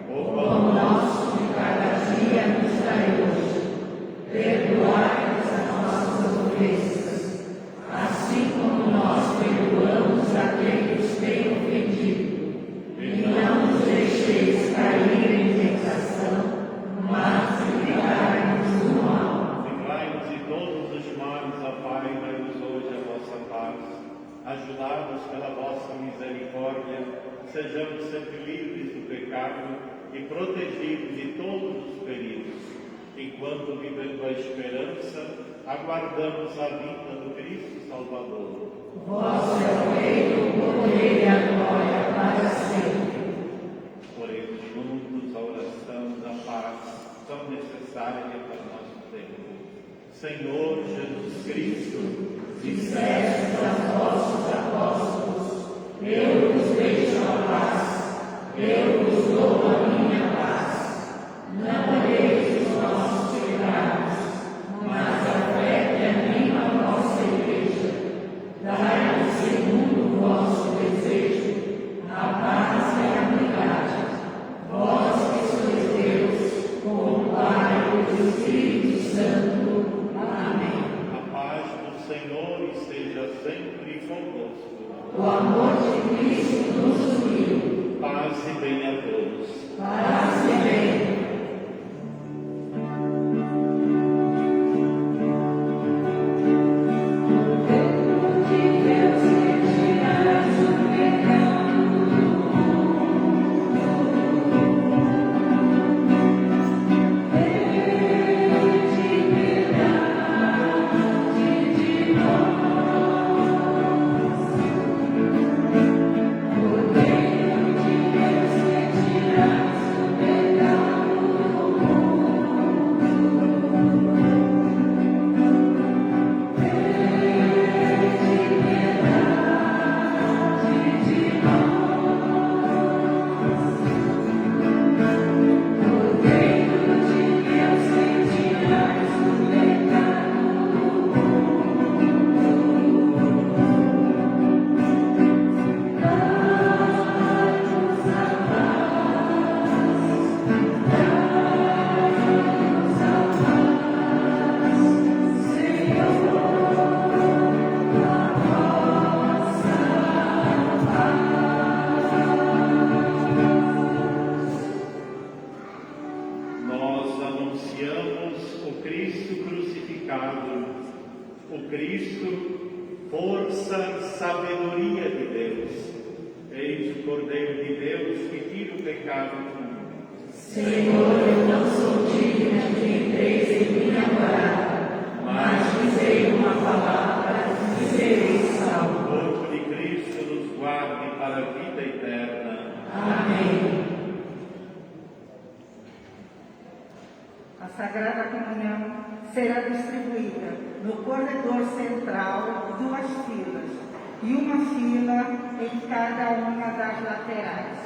Speaker 3: O pão nosso de cada dia nos dai hoje. Perdoai-nos as nossas ofensas, assim como nós perdoamos a quem nos tem ofendido. E não nos deixeis cair em tentação, mas livrai-nos do mal. Livrai-nos de todos os males, ó Pai, dai-nos hoje a vossa paz. Ajudados pela vossa misericórdia, sejamos sempre livres do pecado e protegidos de todos os perigos. enquanto vivendo a esperança, aguardamos a vinda do Cristo Salvador.
Speaker 4: Vós é o reino, o poder e a glória para sempre.
Speaker 3: Oremos juntos a oração da paz, tão necessária para o nosso tempo. Senhor Jesus Cristo,
Speaker 4: disseste aos vossos apóstolos: eu vos deixo a paz, eu vos dou a minha paz. Não olheis os nossos pecados, mas a fé que anima a vossa igreja. Dai-nos segundo o vosso desejo, a paz e a unidade. Vós que sois Deus, com o Pai e o Espírito Santo. Amém.
Speaker 3: A paz do Senhor esteja sempre convosco.
Speaker 4: O amor de Cristo nos uniu.
Speaker 3: Paz e bem a todos.
Speaker 4: Paz e bem.
Speaker 3: O Cristo, força, sabedoria de Deus. Eis o Cordeiro de Deus que tira o pecado do mundo.
Speaker 4: Senhor, eu não sou digna de entreis em minha morada, mas dizei uma palavra e serei salvo.
Speaker 3: O corpo de Cristo nos guarde para a vida eterna.
Speaker 4: Amém.
Speaker 1: A Sagrada Comunhão será distribuída no corredor central, 2 filas, e uma fila em cada uma das laterais.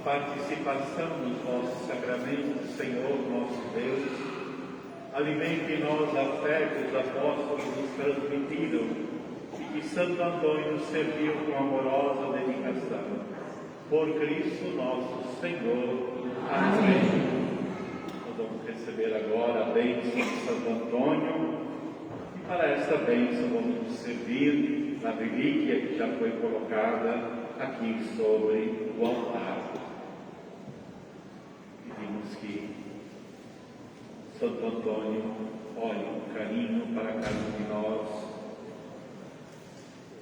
Speaker 3: participação nos vossos sacramentos, Senhor nosso Deus, alimente em nós a fé que os apóstolos nos transmitiram e que Santo Antônio serviu com amorosa dedicação. Por Cristo nosso Senhor. Amém. Nós vamos receber agora a bênção de Santo Antônio e para esta bênção vamos nos servir na relíquia que já foi colocada aqui sobre o altar. Pedimos que Santo Antônio olhe com carinho para cada um de nós,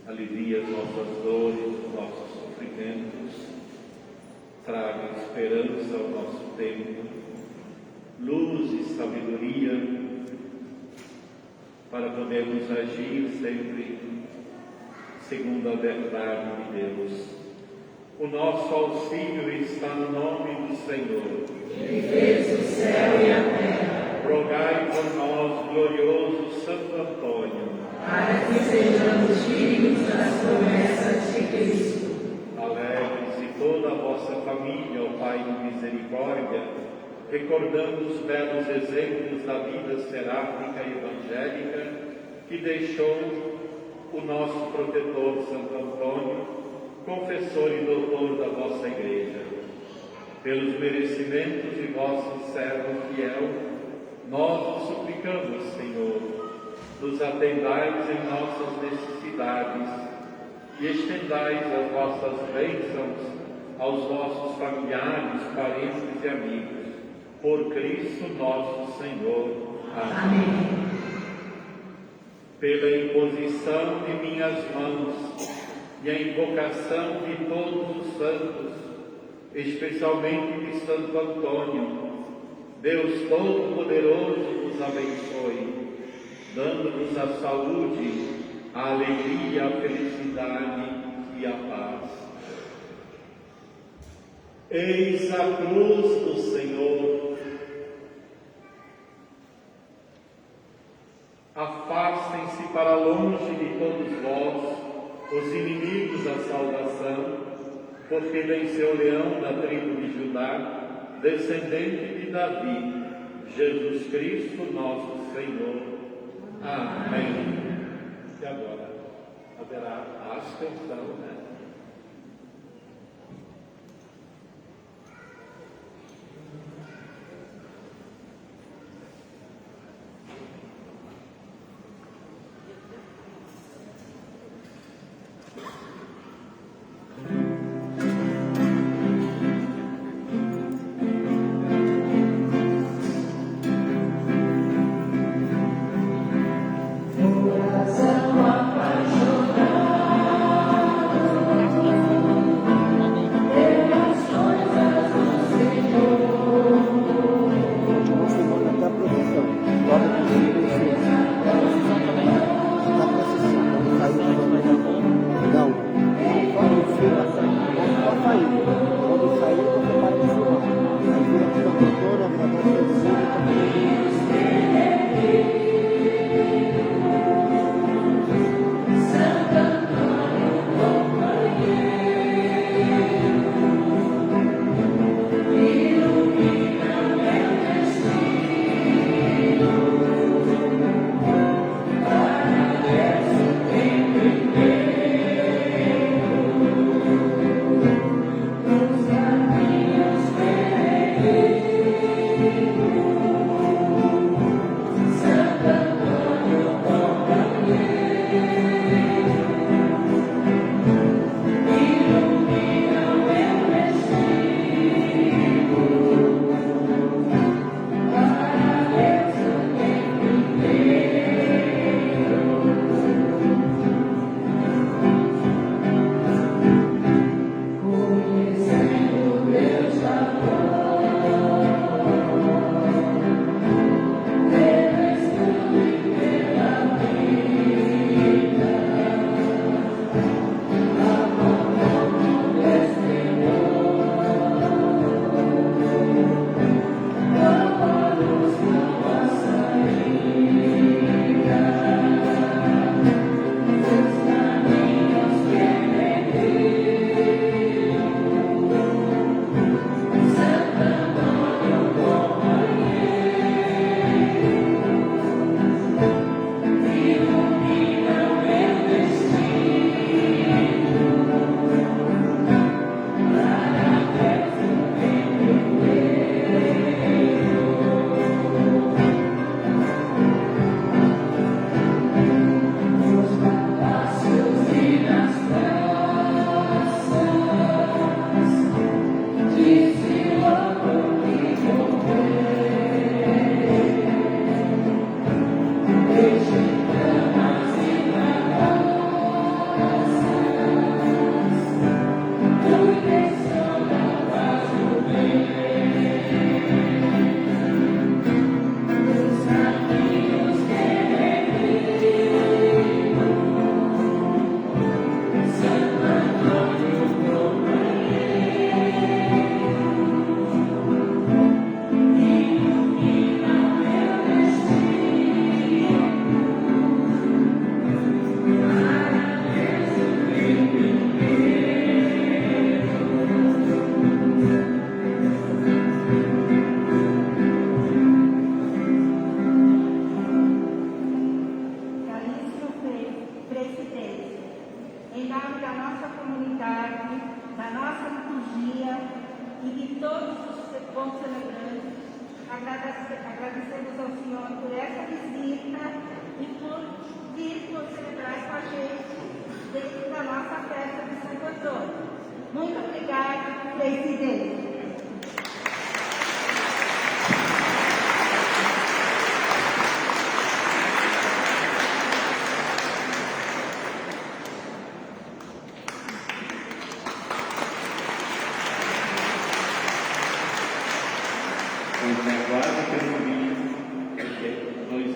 Speaker 3: alivie as nossas dores, os nossos sofrimentos, traga esperança ao nosso tempo, luz e sabedoria para podermos agir sempre segundo a verdade de Deus. O nosso auxílio está no nome do Senhor,
Speaker 4: que fez o céu e a terra.
Speaker 3: Rogai por nós, glorioso Santo Antônio,
Speaker 4: para que sejamos dignos das promessas de Cristo.
Speaker 3: Alegres e toda a vossa família, ó Pai de misericórdia, recordando os belos exemplos da vida seráfica e evangélica que deixou o nosso protetor Santo Antônio, confessor e doutor da vossa Igreja. Pelos merecimentos de vosso servo fiel, nós vos suplicamos, Senhor, nos atendais em nossas necessidades e estendais as vossas bênçãos aos vossos familiares, parentes e amigos. Por Cristo nosso Senhor. Amém. Pela imposição de minhas mãos e a invocação de todos os santos, especialmente de Santo Antônio, Deus Todo-Poderoso vos abençoe, dando-vos a saúde, a alegria, a felicidade e a paz. Eis a cruz do Senhor. Afastem-se para longe de todos vós os inimigos da salvação, porque venceu o leão da tribo de Judá, descendente de Davi, Jesus Cristo nosso Senhor. Amém. E agora haverá a ascensão, né?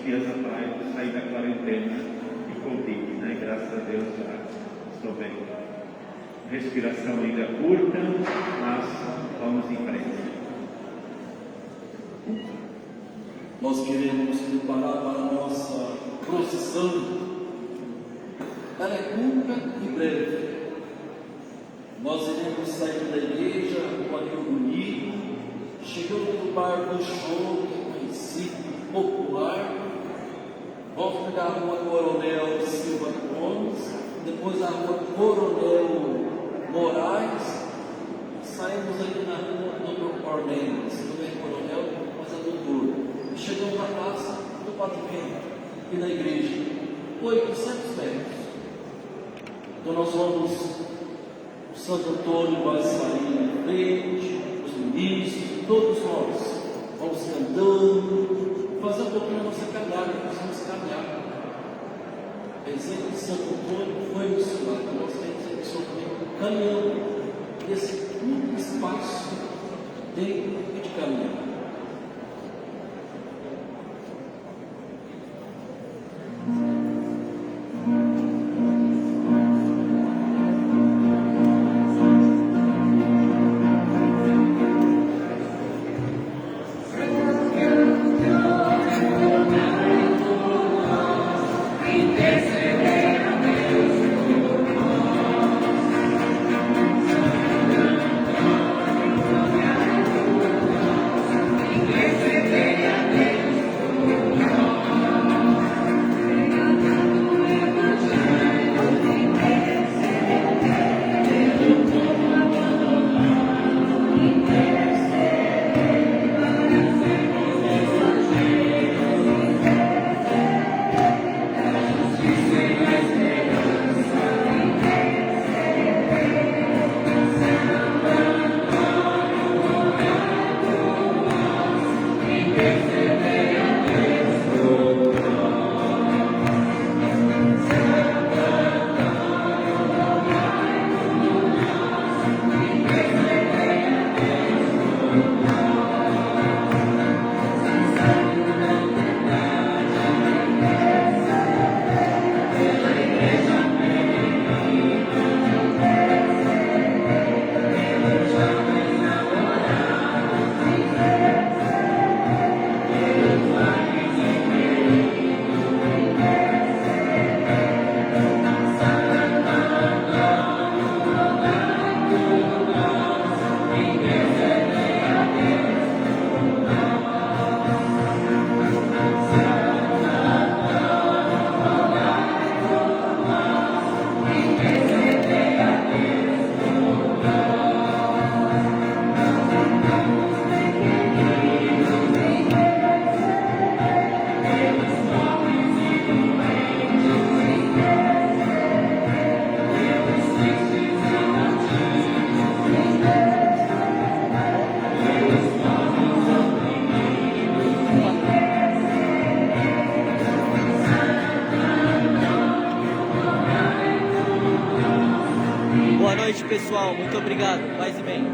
Speaker 3: dias atrás eu saí da quarentena e Covid, né? Graças a Deus já estou bem. Respiração ainda curta, mas vamos em frente.
Speaker 2: Nós queremos preparar para a nossa procissão. Ela é curta e breve. Nós iremos sair da igreja com anel bonito, chegando no bar do show, que é conhecido, popular. Vamos pegar a rua Coronel Silva Gomes, depois a rua Coronel Moraes, saímos aqui na rua Dr. Ornelas, não é Coronel, mas é Doutor. Chegamos na praça do Padre Bento, aqui na igreja, 800 metros. Então nós vamos, o Santo Antônio vai sair na frente, os ministros, todos nós vamos cantando, fazer um pouquinho a nossa caminhada, nós vamos caminhar. O exemplo de Santo Antônio foi missionário, nós temos a pessoa também caminhando nesse curto espaço de caminhar.
Speaker 12: Boa noite, pessoal. Muito obrigado. Paz e bem.